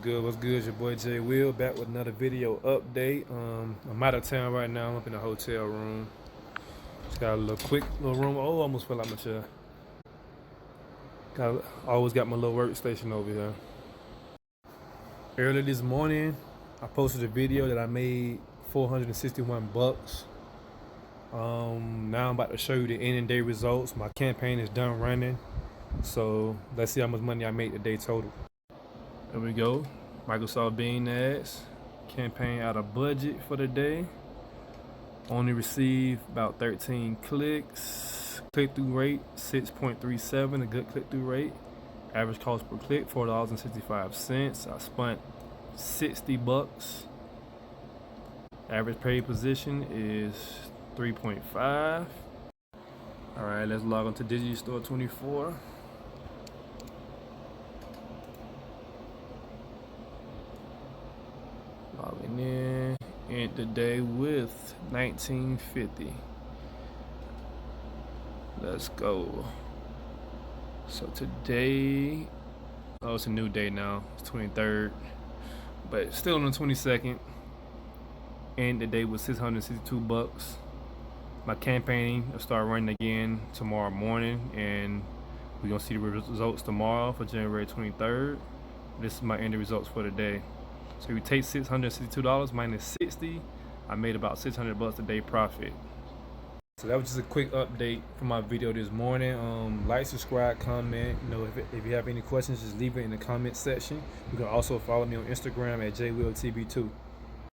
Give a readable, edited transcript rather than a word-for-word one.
good? What's good? It's your boy Jay Will back with another video update. I'm out of town right now. I'm up in a hotel room. Just got a quick room. Oh, almost fell out my chair. Always got my little workstation over here. Earlier this morning, I posted a video that I made 461 bucks. Now I'm about to show you the end of day results. My campaign is done running, so let's see how much money I made today total. There we go. Microsoft Bing ads. Campaign out of budget for the day. Only received about 13 clicks. Click-through rate 6.37, a good click-through rate. Average cost per click $4.65. I spent 60 bucks. Average paid position is 3.5. All right, let's log on to digistore24. Logging in, end the day with 1950. Let's go. So today, oh, it's a new day now. It's 23rd, but still on the 22nd. End the day with 662 bucks. My campaign will start running again tomorrow morning, and we're gonna see the results tomorrow for January 23rd. This is my end results for the day. So if you take $662 minus 60, I made about 600 bucks a day profit. So that was just a quick update for my video this morning. Like, subscribe, comment. If you have any questions, just leave it in the comment section. You can also follow me on Instagram at JWillTV2.